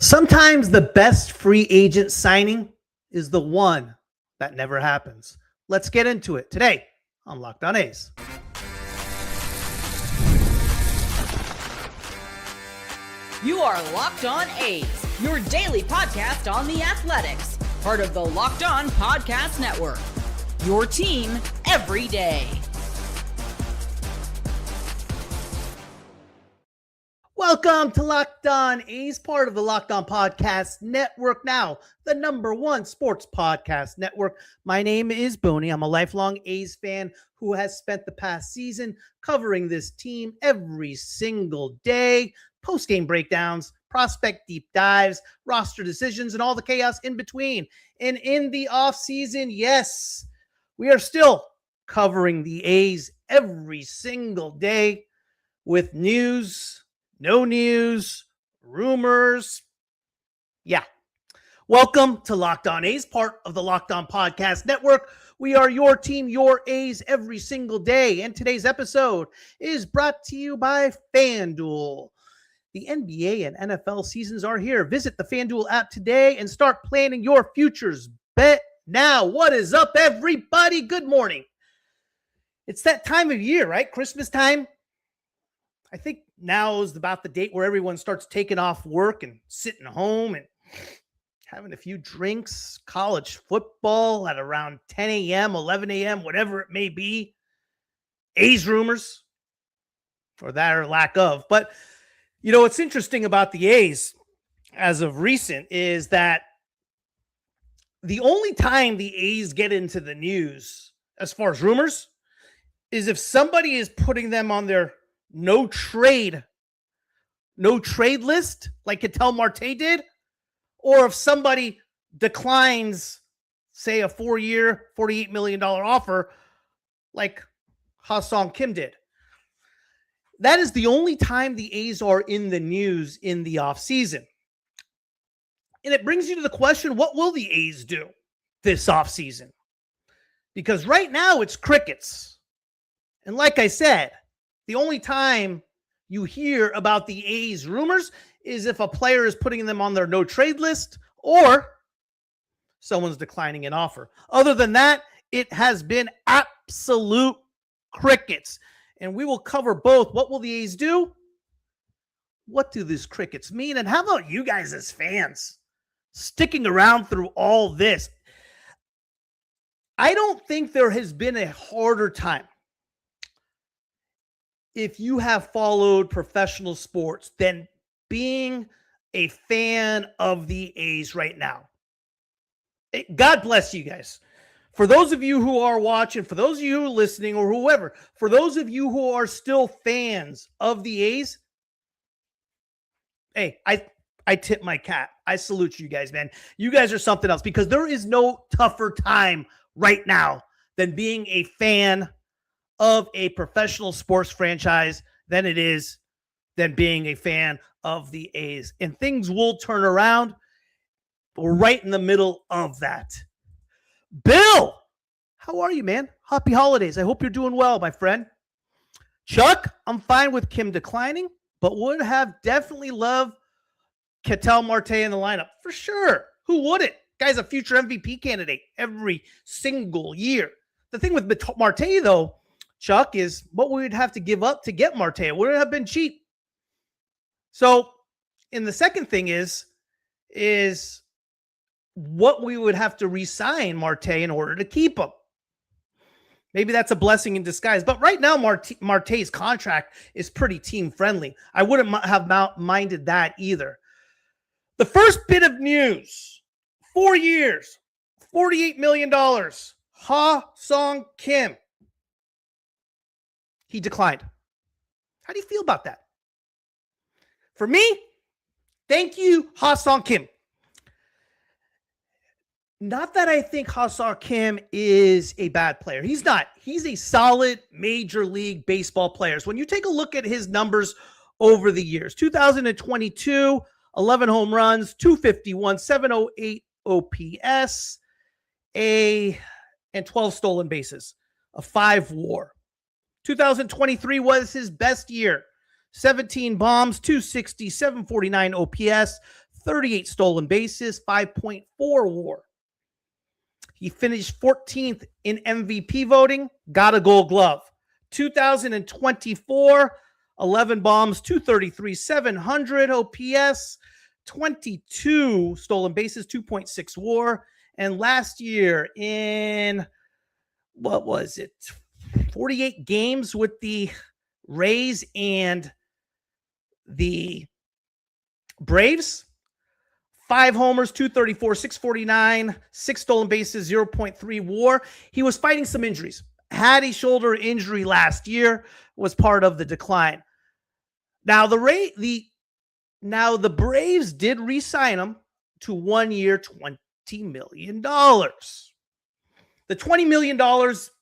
Sometimes the best free agent signing is the one that never happens. Let's get into it today on Locked On A's. You are Locked On A's, your daily podcast on the Athletics, part of the Locked On Podcast Network. Your team every day. Welcome to Locked On A's, part of the Locked On Podcast Network, now the #1 sports podcast network. My name is Booney. I'm a lifelong A's fan who has spent the past season covering this team every single day. Post-game breakdowns, prospect deep dives, roster decisions, and all the chaos in between. And in the offseason, yes, we are still covering the A's every single day with news, no news, rumors. Yeah. Welcome to Locked On A's, part of the Locked On Podcast Network. We are your team, your A's every single day. And today's episode is brought to you by FanDuel. The NBA and NFL seasons are here. Visit the FanDuel app today and start planning your futures. Bet now. What is up, everybody? Good morning. It's that time of year, right? Christmas time. I think now is about the date where everyone starts taking off work and sitting home and having a few drinks. College football at around 10 a.m., 11 a.m., whatever it may be. A's rumors, or that or lack of. But you know, what's interesting about the A's as of recent is that the only time the A's get into the news as far as rumors is if somebody is putting them on their no trade list, like Ha-Seong Kim did, or if somebody declines, say, a 4-year, $48 million offer like Ha-Seong Kim did. That is the only time the A's are in the news in the offseason. And it brings you to the question, what will the A's do this offseason? Because right now it's crickets. And like I said, the only time you hear about the A's rumors is if a player is putting them on their no trade list or someone's declining an offer. Other than that, it has been absolute crickets. And we will cover both. What will the A's do? What do these crickets mean? And how about you guys as fans sticking around through all this? I don't think there has been a harder time if you have followed professional sports than being a fan of the A's right now. God bless you guys. For those of you who are watching, for those of you who are listening, or whoever, for those of you who are still fans of the A's, hey, I tip my cap. I salute you guys, man. You guys are something else, because there is no tougher time right now than being a fan of a professional sports franchise than being a fan of the A's. And things will turn around. We're right in the middle of that. Bill, how are you, man? Happy holidays. I hope you're doing well, my friend. Chuck, I'm fine with Kim declining, but would have definitely loved Ketel Marte in the lineup. For sure. Who wouldn't? Guy's a future MVP candidate every single year. The thing with Marte, though, Chuck, is what we would have to give up to get Marte. It wouldn't have been cheap. So, and the second thing is what we would have to re-sign Marte in order to keep him. Maybe that's a blessing in disguise. But right now, Marte's contract is pretty team-friendly. I wouldn't have minded that either. The first bit of news, 4 years, $48 million, Ha-Seong Kim. He declined. How do you feel about that? For me, thank you, Ha-Seong Kim. Not that I think Ha-Seong Kim is a bad player. He's not. He's a solid Major League Baseball player. So when you take a look at his numbers over the years, 2022, 11 home runs, 251, 708 OPS, and 12 stolen bases, a 5 WAR. 2023 was his best year. 17 bombs, 260, 749 OPS, 38 stolen bases, 5.4 WAR. He finished 14th in MVP voting, got a Gold Glove. 2024, 11 bombs, 233, 700 OPS, 22 stolen bases, 2.6 WAR. And last year in, what was it, 48 games with the Rays and the Braves, 5 homers, 234, 649, 6 stolen bases, 0.3 WAR. He was fighting some injuries. Had a shoulder injury last year, was part of the decline. Now the Braves did re-sign him to 1 year, $20 million. The $20 million,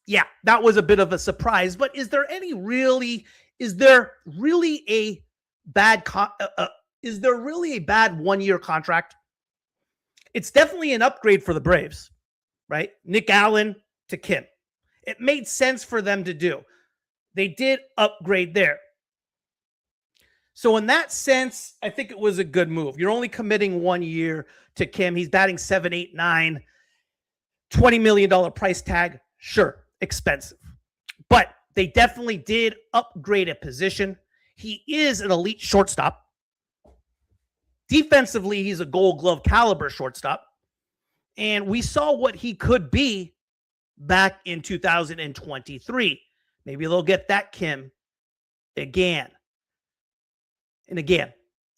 yeah, that was a bit of a surprise. But is there really a bad 1 year contract? It's definitely an upgrade for the Braves, right? Nick Allen to Kim. It made sense for them to do. They did upgrade there. So in that sense, I think it was a good move. You're only committing 1 year to Kim. He's batting 789, $20 million price tag. Sure, expensive. But they definitely did upgrade a position. He is an elite shortstop. Defensively, he's a Gold Glove caliber shortstop. And we saw what he could be back in 2023. Maybe they'll get that Kim again. And again,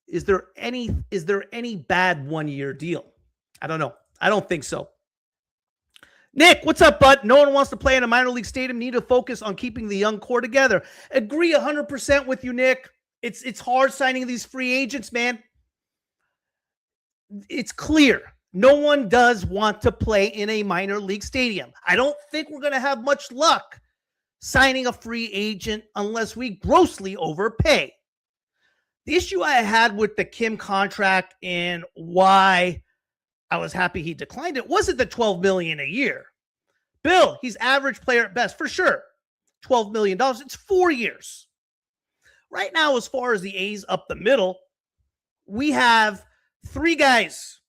is there any bad 1 year deal? I don't know. I don't think so. Nick, what's up, bud? No one wants to play in a minor league stadium. Need to focus on keeping the young core together. Agree 100% with you, Nick. It's hard signing these free agents, man. It's clear. No one does want to play in a minor league stadium. I don't think we're going to have much luck signing a free agent unless we grossly overpay. The issue I had with the Kim contract and why I was happy he declined it wasn't the $12 million a year. Bill, he's average player at best, for sure. $12 million. It's 4 years. Right now, as far as the A's up the middle, we have 3 guys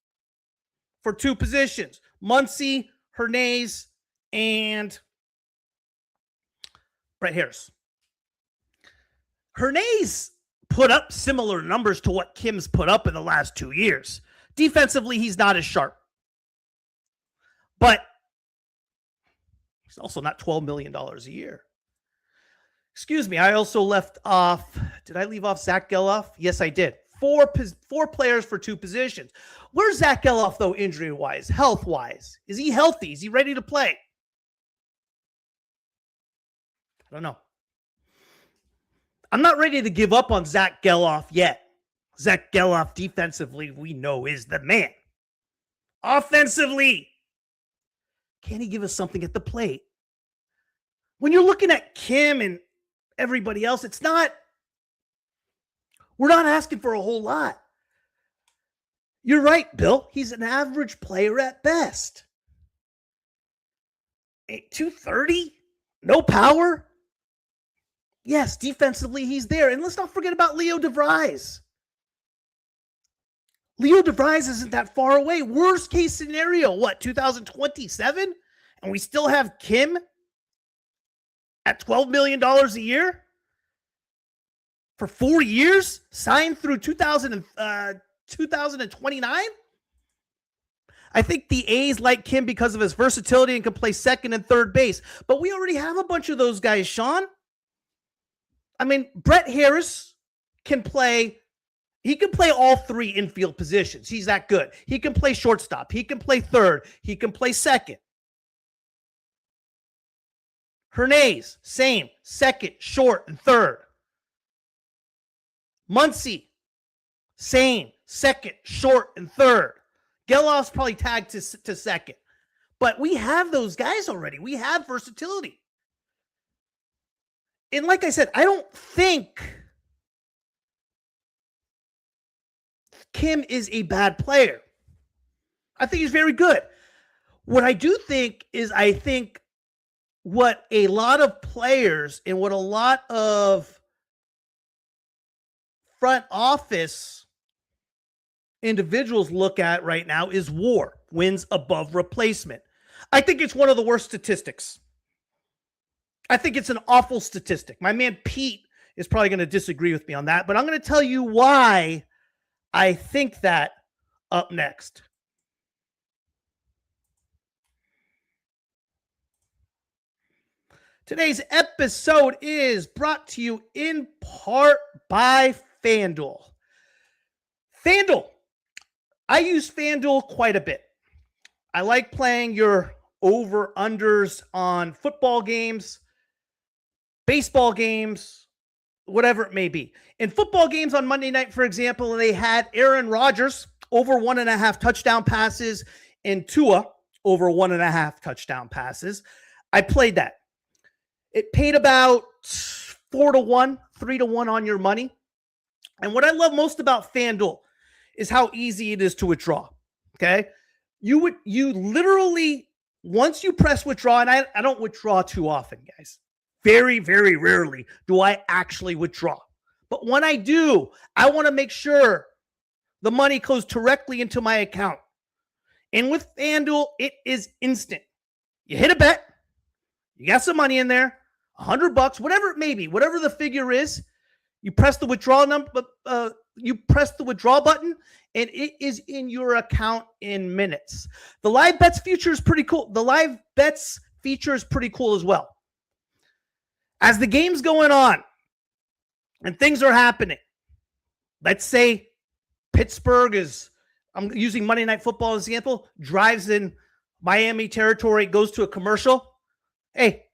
for 2 positions. Muncy, Hernandez, and Brett Harris. Hernandez put up similar numbers to what Kim's put up in the last 2 years. Defensively, he's not as sharp. But he's also not $12 million a year. Excuse me, I also left off, did I leave off Zach Geloff? Yes, I did. 4 players for 2 positions. Where's Zach Geloff, though, injury-wise, health-wise? Is he healthy? Is he ready to play? I don't know. I'm not ready to give up on Zach Geloff yet. Zach Geloff, defensively, we know is the man. Offensively, can he give us something at the plate? When you're looking at Kim and everybody else, we're not asking for a whole lot. You're right, Bill. He's an average player at best. 230? No power? Yes, defensively, he's there. And let's not forget about Leo DeVries. Leo DeVries isn't that far away. Worst case scenario, 2027? And we still have Kim at $12 million a year? For 4 years? Signed through 2029? I think the A's like Kim because of his versatility and can play second and third base. But we already have a bunch of those guys, Sean. I mean, Brett Harris can play. He can play all 3 infield positions. He's that good. He can play shortstop. He can play third. He can play second. Hernandez, same. Second, short, and third. Muncy, same. Second, short, and third. Geloff's probably tagged to second. But we have those guys already. We have versatility. And like I said, I don't think Kim is a bad player. I think he's very good. What I do think is I think what a lot of players and what a lot of front office individuals look at right now is WAR, wins above replacement. I think it's one of the worst statistics. I think it's an awful statistic. My man Pete is probably going to disagree with me on that, but I'm going to tell you why I think that up next. Today's episode is brought to you in part by FanDuel. FanDuel. I use FanDuel quite a bit. I like playing your over-unders on football games, baseball games, whatever it may be. In football games on Monday night, for example, they had Aaron Rodgers over 1.5 touchdown passes and Tua over 1.5 touchdown passes. I played that. It paid about 4-1, 3-1 on your money. And what I love most about FanDuel is how easy it is to withdraw. Okay. You literally, once you press withdraw, and I don't withdraw too often, guys. Very, very rarely do I actually withdraw. But when I do, I want to make sure the money goes directly into my account. And with FanDuel, it is instant. You hit a bet, you got some money in there, $100, whatever it may be, whatever the figure is, you press the withdrawal button, and it is in your account in minutes. The live bets feature is pretty cool. The live bets feature is pretty cool as well. As the game's going on and things are happening, let's say Pittsburgh is, I'm using Monday Night Football as an example, drives in Miami territory, goes to a commercial. Hey,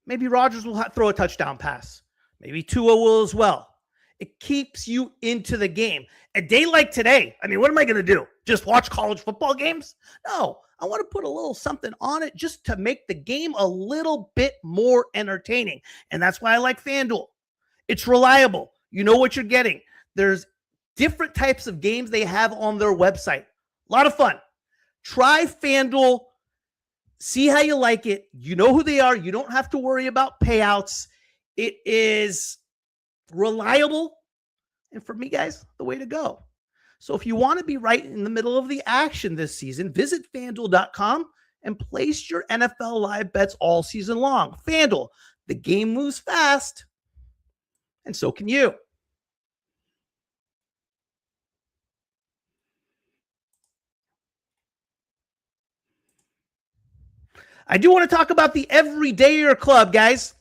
maybe Rodgers will throw a touchdown pass. Maybe Tua will as well. It keeps you into the game. A day like today, I mean, what am I going to do? Just watch college football games? No, I want to put a little something on it just to make the game a little bit more entertaining. And that's why I like FanDuel. It's reliable. You know what you're getting. There's different types of games they have on their website. A lot of fun. Try FanDuel. See how you like it. You know who they are. You don't have to worry about payouts. It is reliable. And for me, guys, the way to go. So if you want to be right in the middle of the action this season, visit FanDuel.com and place your NFL live bets all season long. FanDuel, the game moves fast, and so can you. I do want to talk about the Everydayer Club, guys.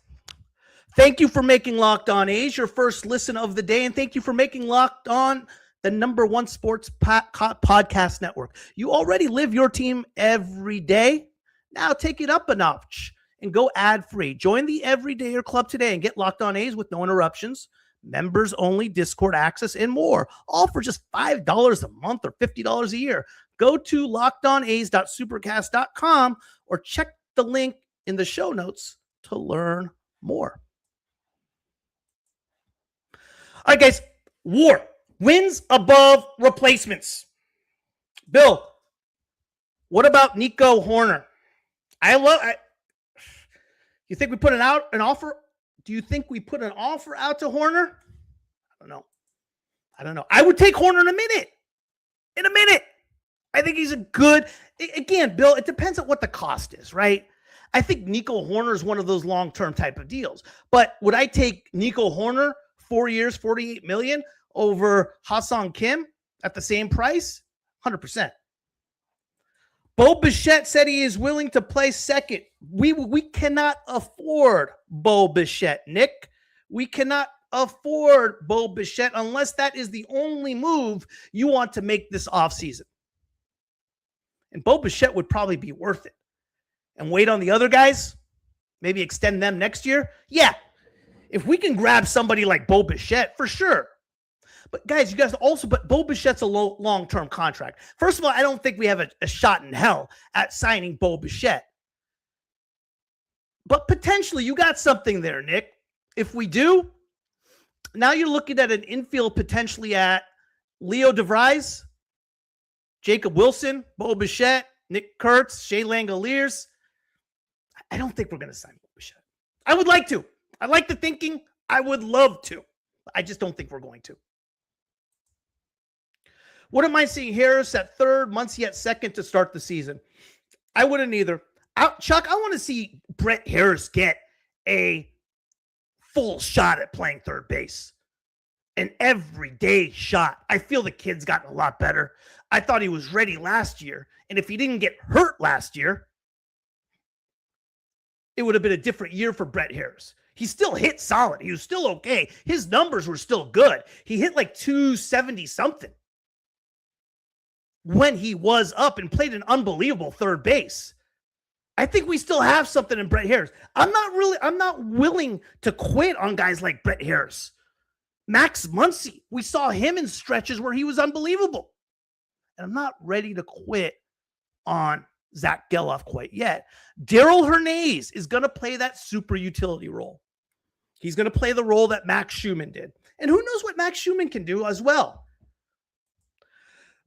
Thank you for making Locked On A's your first listen of the day, and thank you for making Locked On the #1 sports podcast network. You already live your team every day. Now take it up a notch and go ad-free. Join the Everydayer Club today and get Locked On A's with no interruptions, members only, Discord access, and more. All for just $5 a month or $50 a year. Go to lockedona's.supercast.com or check the link in the show notes to learn more. All right, guys. WAR. Wins above replacements. Bill, what about Nico Horner? You think we put an offer? Do you think we put an offer out to Horner? I don't know. I would take Horner in a minute. I think he's a good, again, Bill, it depends on what the cost is, right? I think Nico Horner is one of those long-term type of deals. But would I take Nico Horner 4 years, $48 million over Ha-Seong Kim at the same price? 100%. Bo Bichette said he is willing to play second. We cannot afford Bo Bichette, Nick. We cannot afford Bo Bichette unless that is the only move you want to make this offseason. And Bo Bichette would probably be worth it. And wait on the other guys, maybe extend them next year. Yeah, if we can grab somebody like Bo Bichette, for sure. But guys, you guys also, but Bo Bichette's a long-term contract. First of all, I don't think we have a shot in hell at signing Bo Bichette. But potentially you got something there, Nick. If we do, now you're looking at an infield potentially at Leo DeVries, Jacob Wilson, Bo Bichette, Nick Kurtz, Shea Langoliers. I don't think we're going to sign Bo Bichette. I would like to. I like the thinking. I would love to. I just don't think we're going to. Wouldn't mind seeing Harris at third, Muncy at second to start the season. I wouldn't either. Chuck, I want to see Brett Harris get a full shot at playing third base. An everyday shot. I feel the kid's gotten a lot better. I thought he was ready last year. And if he didn't get hurt last year, it would have been a different year for Brett Harris. He still hit solid. He was still okay. His numbers were still good. He hit like 270 something when he was up and played an unbelievable third base. I think we still have something in Brett Harris. I'm not willing to quit on guys like Brett Harris. Max Muncy, we saw him in stretches where he was unbelievable. And I'm not ready to quit on Zach Geloff quite yet. Darrell Hernandez is going to play that super utility role. He's going to play the role that Max Schumann did. And who knows what Max Schumann can do as well.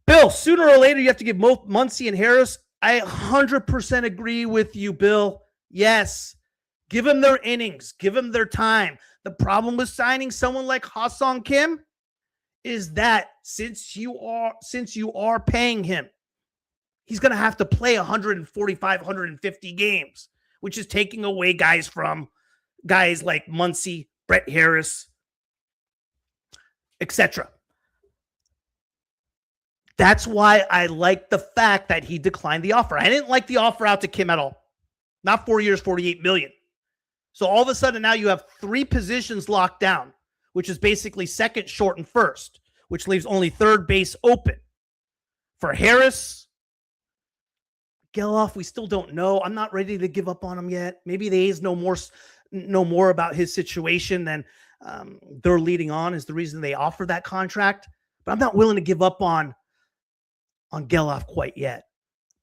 Bill, sooner or later, you have to give Muncy and Harris. I 100% agree with you, Bill. Yes. Give them their innings. Give them their time. The problem with signing someone like Ha-Seong Kim is that since you are paying him, he's going to have to play 145, 150 games, which is taking away guys from guys like Muncy, Brett Harris, etc. That's why I like the fact that he declined the offer. I didn't like the offer out to Kim at all. Not 4 years, $48 million. So all of a sudden now you have 3 positions locked down, which is basically second, short, and first, which leaves only third base open. For Harris, Geloff, we still don't know. I'm not ready to give up on him yet. Maybe the A's know more about his situation than they're leading on is the reason they offer that contract. But I'm not willing to give up on Geloff quite yet.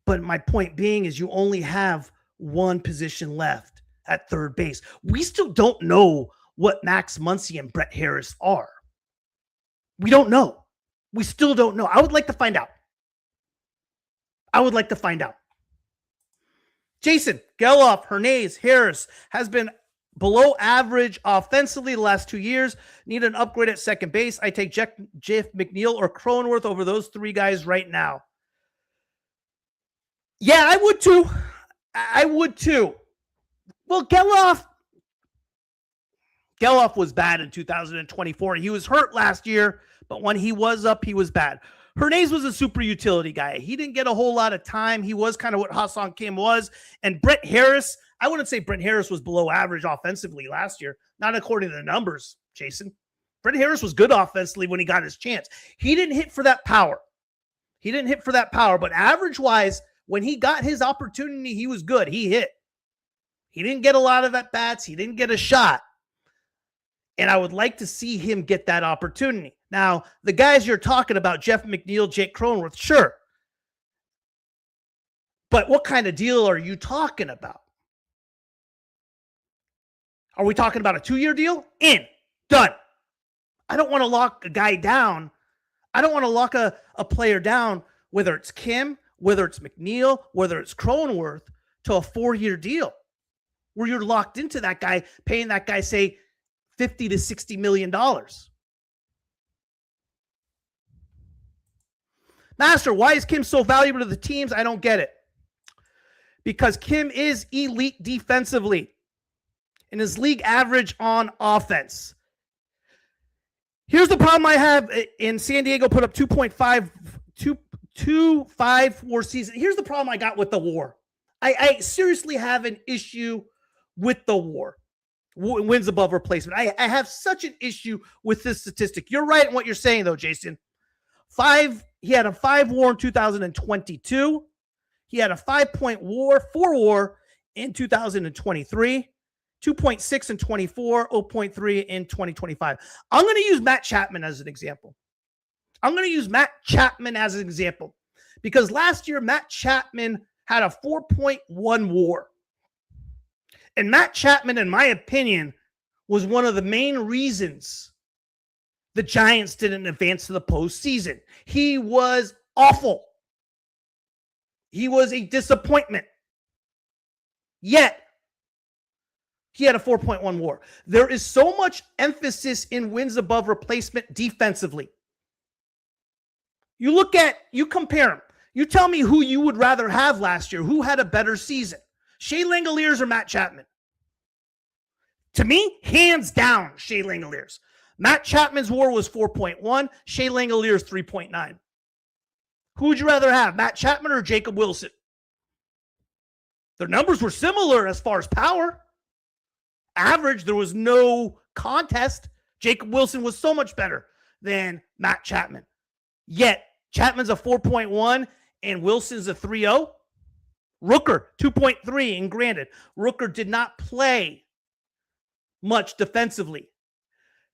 But my point being is you only have one position left at third base. We still don't know what Max Muncy and Brett Harris are. We don't know. We still don't know. I would like to find out. Jason, Geloff, Hernandez, Harris has been below average offensively the last 2 years. Need an upgrade at second base. I take Jeff McNeil or Cronenworth over those 3 guys right now. Yeah, I would too. Well, Geloff was bad in 2024. He was hurt last year, but when he was up, he was bad. Hernandez was a super utility guy. He didn't get a whole lot of time. He was kind of what Ha-Seong Kim was. And Brett Harris, I wouldn't say Brett Harris was below average offensively last year, not according to the numbers, Jason. Brett Harris was good offensively when he got his chance. He didn't hit for that power. But average-wise, when he got his opportunity, he was good. He hit. He didn't get a lot of at-bats. He didn't get a shot. And I would like to see him get that opportunity. Now, the guys you're talking about, Jeff McNeil, Jake Cronenworth, sure. But what kind of deal are you talking about? Are we talking about a 2-year deal? In. Done. I don't want to lock a guy down. I don't want to lock a player down, whether it's Kim, whether it's McNeil, whether it's Cronenworth, to a 4-year deal where you're locked into that guy, paying that guy, say, $50 to $60 million. Master, why is Kim so valuable to the teams? I don't get it. Because Kim is elite defensively and is league average on offense. Here's the problem I have in San Diego put up 2.54 season. Here's the problem I got with the WAR. I seriously have an issue with the WAR. Wins above replacement. I have such an issue with this statistic. You're right in what you're saying, though, Jason. He had a 5 WAR in 2022. He had a 5-point WAR, 4 WAR in 2023, 2.6 in 24, 0.3 in 2025. I'm going to use Matt Chapman as an example. Because last year, Matt Chapman had a 4.1 WAR. And Matt Chapman, in my opinion, was one of the main reasons the Giants didn't advance to the postseason. He was awful. He was a disappointment. Yet, he had a 4.1 WAR. There is so much emphasis in wins above replacement defensively. You compare them. You tell me who you would rather have last year. Who had a better season? Shea Langoliers or Matt Chapman? To me, hands down, Shea Langoliers. Matt Chapman's WAR was 4.1. Shea Langoliers 3.9. Who would you rather have, Matt Chapman or Jacob Wilson? Their numbers were similar as far as power. Average, there was no contest. Jacob Wilson was so much better than Matt Chapman. Yet, Chapman's a 4.1 and Wilson's a 3.0. Rooker, 2.3, and granted, Rooker did not play much defensively.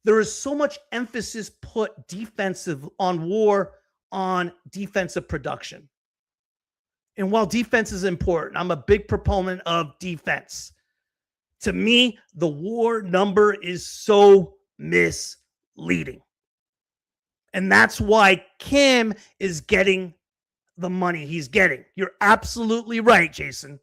There is so much emphasis put defensive on WAR, on defensive production. And while defense is important, I'm a big proponent of defense. To me, the WAR number is so misleading. And that's why Kim is getting the money he's getting. You're absolutely right, Jason.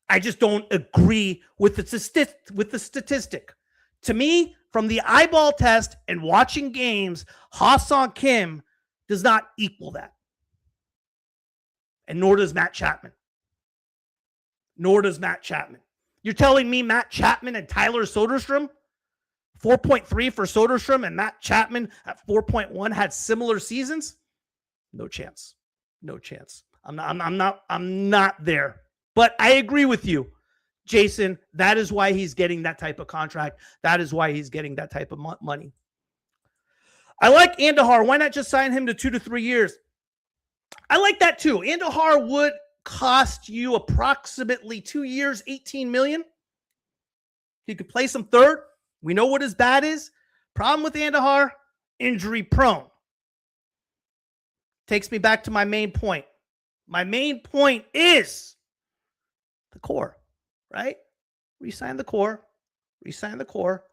I just don't agree with the statistic. To me, from the eyeball test and watching games, Ha-Seong Kim does not equal that. And nor does Matt Chapman. Nor does Matt Chapman. You're telling me Matt Chapman and Tyler Soderstrom, 4.3 for Soderstrom and Matt Chapman at 4.1 had similar seasons? No chance. No chance. I'm not there. But I agree with you, Jason. That is why he's getting that type of contract. That is why he's getting that type of money. I like Andahar. Why not just sign him to 2 to 3 years? I like that too. Andahar would cost you approximately 2 years, $18 million. He could play some third. We know what his bat is. Problem with Andahar, injury prone. Takes me back to my main point. My main point is the core, right? Resign the core, resign the core,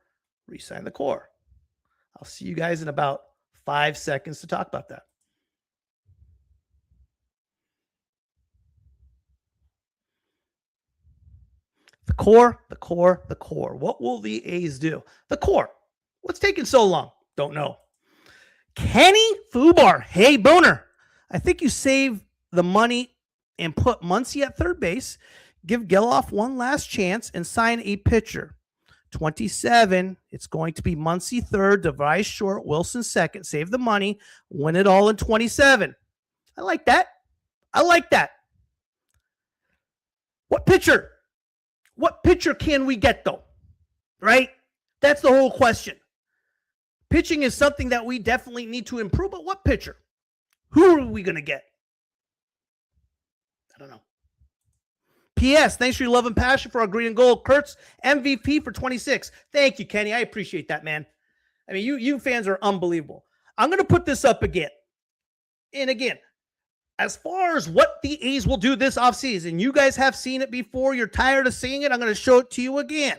resign the core. I'll see you guys in about 5 seconds to talk about that. The core, the core, the core. What will the A's do? The core. What's taking so long? Don't know. Kenny Fubar. Hey, Boner. I think you save the money and put Muncy at third base. Give Geloff one last chance and sign a pitcher. 27. It's going to be Muncy third, DeVries short, Wilson second. Save the money. Win it all in 27. I like that. I like that. What pitcher? What pitcher can we get, though? Right? That's the whole question. Pitching is something that we definitely need to improve, but what pitcher? Who are we going to get? I don't know. P.S. Thanks for your love and passion for our green and gold. Kurtz, MVP for 26. Thank you, Kenny. I appreciate that, man. I mean, you fans are unbelievable. I'm going to put this up again. And again, as far as what the A's will do this offseason, you guys have seen it before. You're tired of seeing it. I'm going to show it to you again.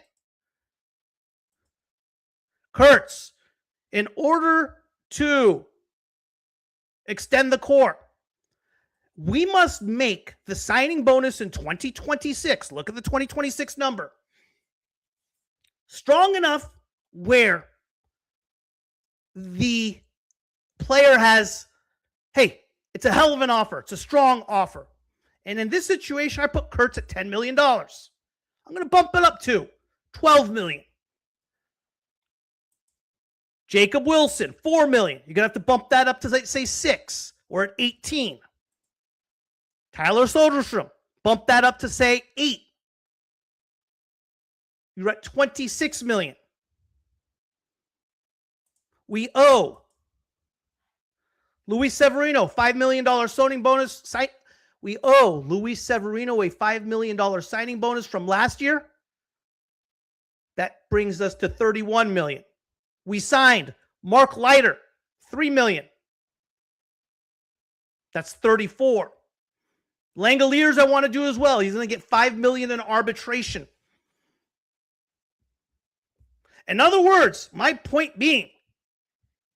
Kurtz, in order to extend the core, we must make the signing bonus in 2026, look at the 2026 number, strong enough where the player has, hey, it's a hell of an offer. It's a strong offer. And in this situation, I put Kurtz at $10 million. I'm going to bump it up to $12 million. Jacob Wilson, $4 million. You're going to have to bump that up to, say, 6 or at 18. Tyler Soderstrom, bump that up to, say, 8. You're at $26 million. We owe Luis Severino, $5 million signing bonus. We owe Luis Severino a $5 million signing bonus from last year. That brings us to $31 million. We signed Mark Leiter, $3 million. That's 34. Langoliers I want to do as well. He's going to get $5 million in arbitration. In other words, my point being,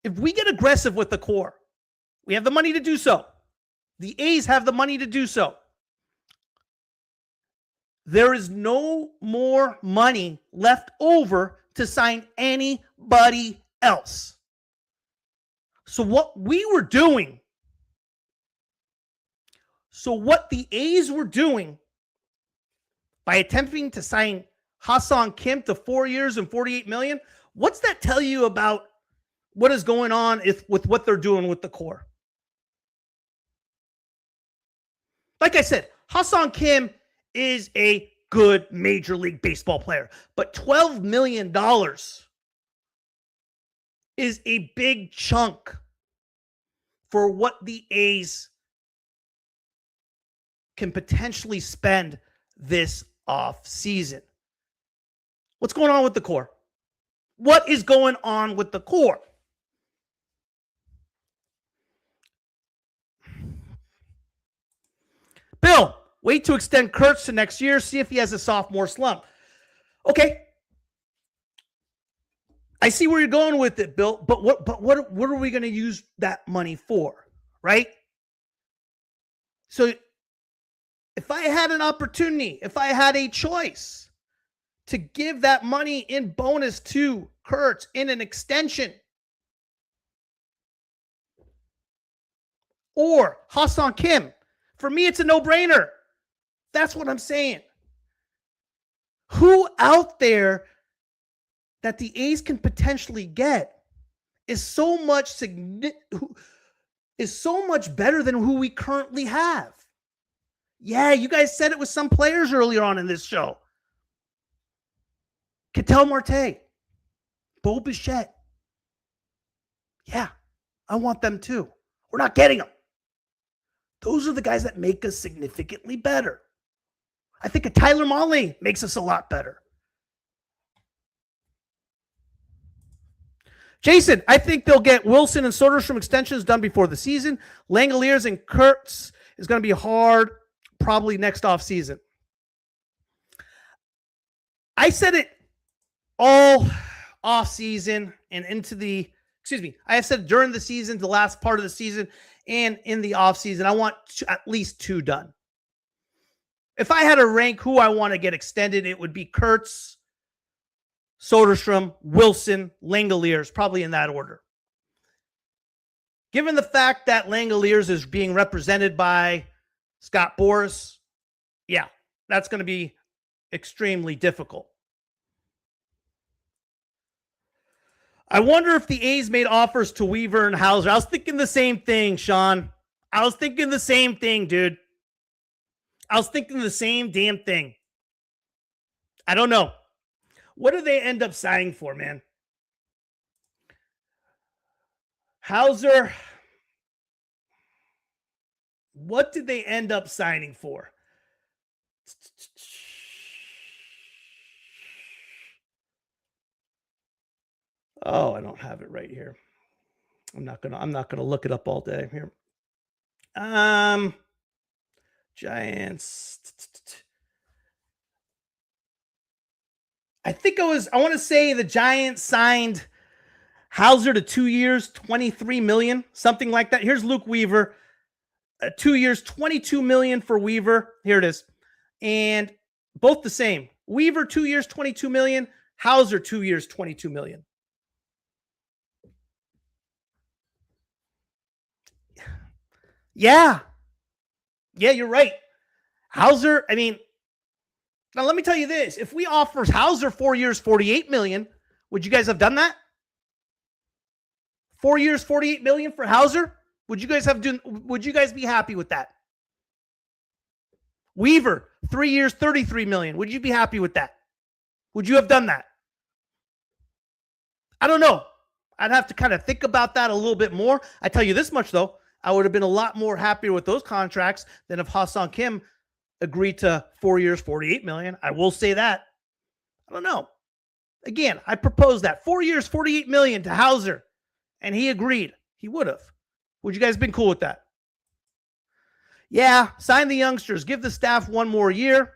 if we get aggressive with the core, we have the money to do so. The A's have the money to do so. There is no more money left over to sign anybody else. So what we were doing So what the A's were doing by attempting to sign Ha-Seong Kim to 4 years and $48 million, what's that tell you about what is going on with what they're doing with the core? Like I said, Ha-Seong Kim is a good Major League Baseball player, but $12 million is a big chunk for what the A's can potentially spend this off season. What's going on with the core? What is going on with the core? Bill, wait to extend Kurtz to next year, see if he has a sophomore slump. Okay. I see where you're going with it, Bill, but what are we going to use that money for, right? So if I had an opportunity, if I had a choice to give that money in bonus to Kurtz in an extension or Ha-Seong Kim, for me, it's a no-brainer. That's what I'm saying. Who out there that the A's can potentially get is so much better than who we currently have? Yeah, you guys said it with some players earlier on in this show. Ketel Marte, Bo Bichette. Yeah, I want them too. We're not getting them. Those are the guys that make us significantly better. I think a Tyler Mahle makes us a lot better. Jason, I think they'll get Wilson and Soderstrom extensions done before the season. Langoliers and Kurtz is going to be hard probably next off season. I said it all off season and I have said during the season, the last part of the season, and in the off season, I want at least 2 done. If I had to rank who I want to get extended, it would be Kurtz, Soderstrom, Wilson, Langoliers, probably in that order. Given the fact that Langoliers is being represented by Scott Boras, yeah, that's going to be extremely difficult. I wonder if the A's made offers to Weaver and Hauser. I was thinking the same thing, Sean. I was thinking the same thing, dude. I was thinking the same damn thing. I don't know. What do they end up signing for, man? Hauser. What did they end up signing for? Oh, I don't have it right here. I'm not gonna look it up all day here. Giants. I want to say the Giants signed Hauser to 2 years, $23 million, something like that. Here's Luke Weaver, 2 years, $22 million for Weaver. Here it is. And both the same. Weaver, 2 years, $22 million. Hauser, 2 years, $22 million. Yeah. Yeah, you're right. Hauser, I mean, now let me tell you this. If we offer Hauser 4 years, $48 million, would you guys have done that? 4 years, $48 million for Hauser? Would you guys be happy with that? Weaver, 3 years, $33 million. Would you be happy with that? Would you have done that? I don't know. I'd have to kind of think about that a little bit more. I tell you this much, though. I would have been a lot more happier with those contracts than if Ha-Seong Kim agreed to 4 years, $48 million. I will say that. I don't know. Again, I proposed that 4 years, $48 million to Hauser, and he agreed. He would have. Would you guys have been cool with that? Yeah, sign the youngsters. Give the staff 1 more year.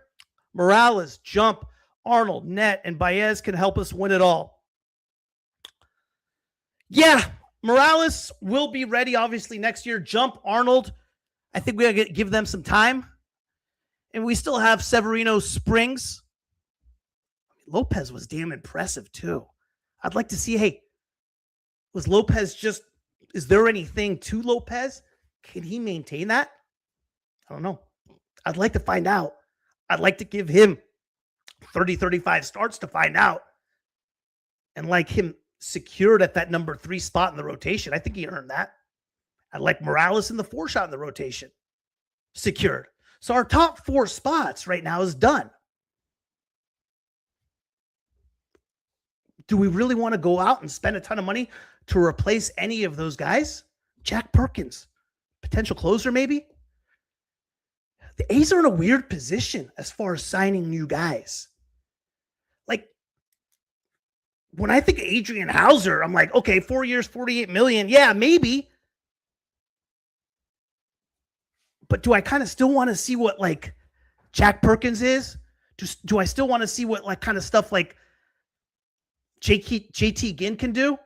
Morales, Jump, Arnold, Net, and Baez can help us win it all. Yeah, Morales will be ready, obviously, next year. Jump, Arnold, I think we got to give them some time. And we still have Severino, Springs. Lopez was damn impressive, too. I'd like to see, hey, was Lopez is there anything to Lopez? Can he maintain that? I don't know. I'd like to find out. I'd like to give him 30, 35 starts to find out and like him secured at that number 3 spot in the rotation. I think he earned that. I'd like Morales in the 4 shot in the rotation secured. So our top 4 spots right now is done. Do we really want to go out and spend a ton of money to replace any of those guys? Jack Perkins, potential closer maybe? The A's are in a weird position as far as signing new guys. Like, when I think of Adrian Hauser, I'm like, okay, 4 years, $48 million. Yeah, maybe. But do I kind of still want to see what like Jack Perkins is? Do I still want to see what like kind of stuff like JT Ginn can do?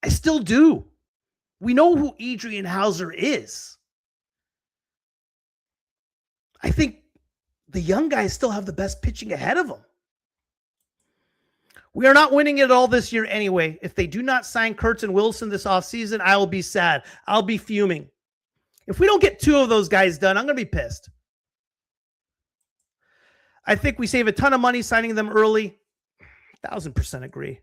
I still do. We know who Adrian Hauser is. I think the young guys still have the best pitching ahead of them. We are not winning it all this year anyway. If they do not sign Kurtz and Wilson this offseason, I will be sad. I'll be fuming. If we don't get 2 of those guys done, I'm going to be pissed. I think we save a ton of money signing them early. 1,000% agree.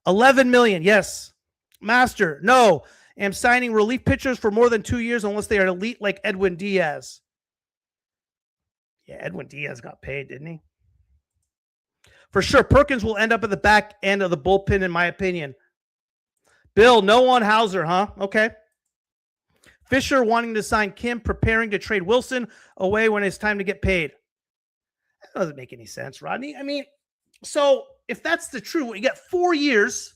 $11 million, yes. Master, no. Am signing relief pitchers for more than 2 years unless they are elite like Edwin Diaz. Yeah, Edwin Diaz got paid, didn't he? For sure, Perkins will end up at the back end of the bullpen, in my opinion. Bill, no on Hauser, huh? Okay. Fisher wanting to sign Kim, preparing to trade Wilson away when it's time to get paid. That doesn't make any sense, Rodney. I mean, so if that's the truth, we get 4 years.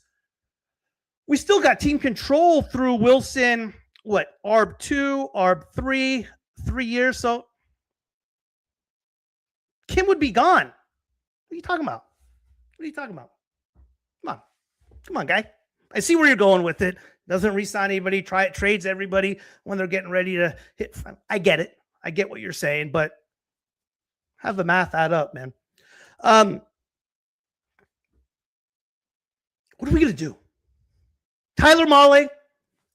We still got team control through Wilson, ARB 2, ARB 3, 3 years. So Kim would be gone. What are you talking about? What are you talking about? Come on, guy. I see where you're going with it. Doesn't re-sign anybody, trades everybody when they're getting ready to hit. I get it. I get what you're saying, but have the math add up, man. What are we going to do? Tyler Mahle,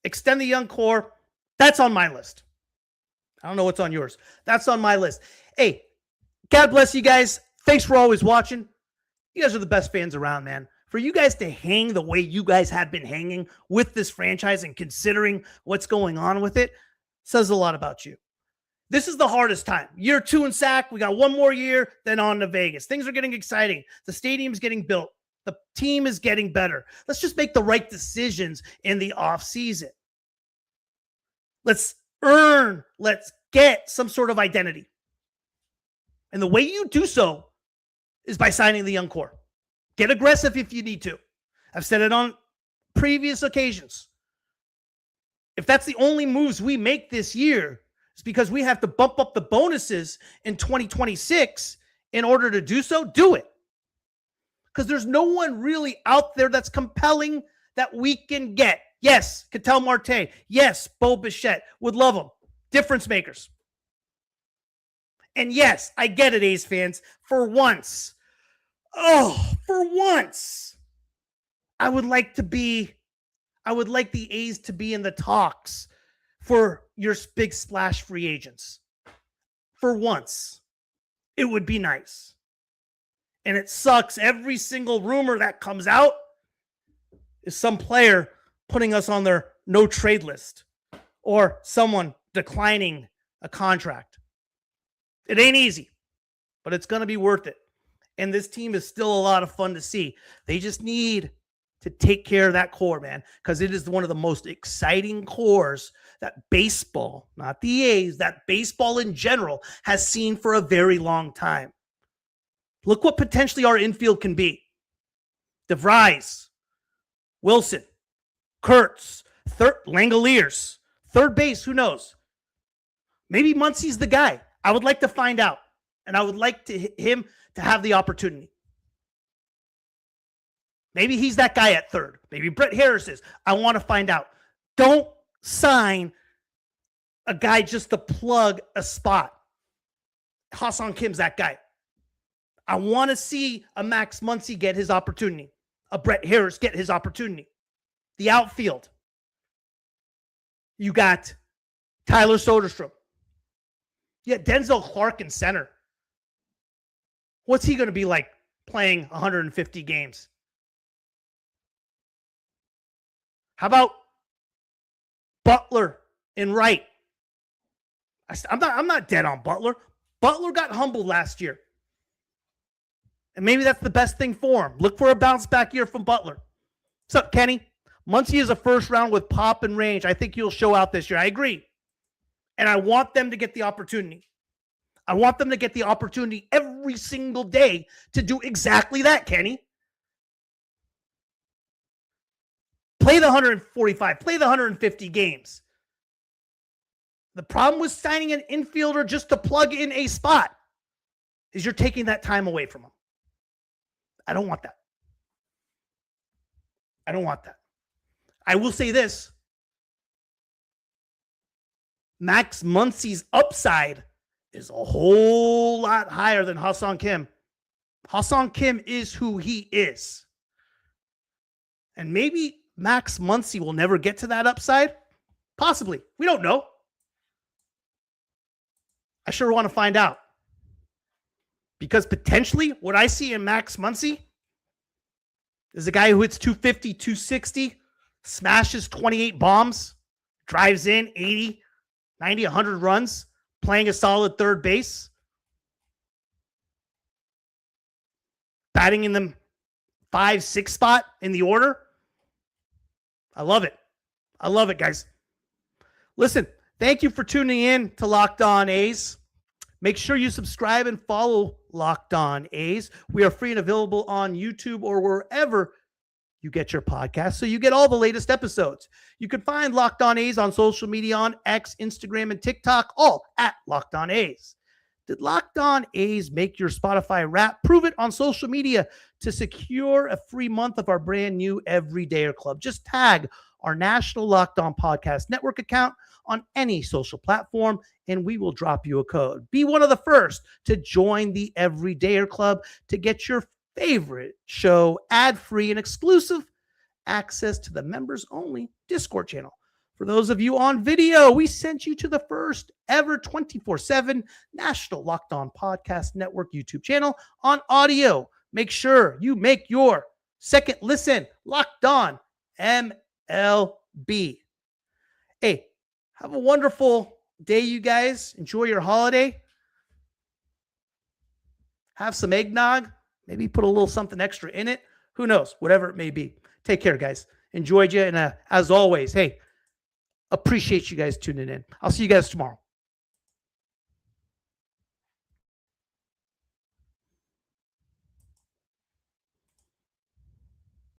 extend the young core. That's on my list. I don't know what's on yours. That's on my list. Hey, God bless you guys. Thanks for always watching. You guys are the best fans around, man. For you guys to hang the way you guys have been hanging with this franchise and considering what's going on with it says a lot about you. This is the hardest time. Year 2 in SAC. We got 1 more year, then on to Vegas. Things are getting exciting. The stadium's getting built. The team is getting better. Let's just make the right decisions in the offseason. Let's get some sort of identity. And the way you do so is by signing the young core. Get aggressive if you need to. I've said it on previous occasions. If that's the only moves we make this year, it's because we have to bump up the bonuses in 2026 in order to do so. Do it. Because there's no one really out there that's compelling that we can get. Yes, Ketel Marte. Yes, Bo Bichette. Would love them. Difference makers. And yes, I get it, A's fans. For once, I would like the A's to be in the talks for your big splash free agents. For once, it would be nice. And it sucks. Every single rumor that comes out is some player putting us on their no trade list or someone declining a contract. It ain't easy, but it's going to be worth it. And this team is still a lot of fun to see. They just need to take care of that core, man, because it is one of the most exciting cores that baseball, not the A's, that baseball in general has seen for a very long time. Look what potentially our infield can be. DeVries, Wilson, Kurtz, Langoliers, third base, who knows? Maybe Muncie's the guy. I would like to find out, and I would like him to have the opportunity. Maybe he's that guy at third. Maybe Brett Harris is. I want to find out. Don't sign a guy just to plug a spot. Ha-Seong Kim's that guy. I want to see a Max Muncy get his opportunity. A Brett Harris get his opportunity. The outfield. You got Tyler Soderstrom. Yeah, Denzel Clark in center. What's he going to be like playing 150 games? How about Butler in right? I'm not dead on Butler. Butler got humbled last year. And maybe that's the best thing for him. Look for a bounce back year from Butler. What's up, Kenny? Muncy is a first round with pop and range. I think he'll show out this year. I agree. And I want them to get the opportunity. I want them to get the opportunity every single day to do exactly that, Kenny. Play the 145, play the 150 games. The problem with signing an infielder just to plug in a spot is you're taking that time away from them. I don't want that. I don't want that. I will say this. Max Muncy's upside is a whole lot higher than Ha-Seong Kim. Ha-Seong Kim is who he is. And maybe Max Muncy will never get to that upside. Possibly. We don't know. I sure want to find out. Because potentially what I see in Max Muncy is a guy who hits 250, 260, smashes 28 bombs, drives in 80, 90, 100 runs, playing a solid third base, batting in the 5-6 spot in the order. I love it. I love it, guys. Listen, thank you for tuning in to Locked On A's. Make sure you subscribe and follow Locked On A's. We are free and available on YouTube or wherever you get your podcast, so you get all the latest episodes. You can find Locked On A's on social media on X, Instagram, and TikTok, all at Locked On A's. Did Locked On A's make your Spotify Wrap? Prove it on social media to secure a free month of our brand new Everydayer Club. Just tag our national Locked On Podcast Network account on any social platform, and we will drop you a code. Be one of the first to join the Everydayer Club to get your favorite show ad-free and exclusive access to the members-only Discord channel. For those of you on video, we sent you to the first ever 24/7 National Locked On Podcast Network YouTube channel on audio. Make sure you make your second listen Locked On MLB. Hey, have a wonderful day, you guys. Enjoy your holiday. Have some eggnog. Maybe put a little something extra in it. Who knows? Whatever it may be. Take care, guys. Enjoyed you. And as always, hey, appreciate you guys tuning in. I'll see you guys tomorrow.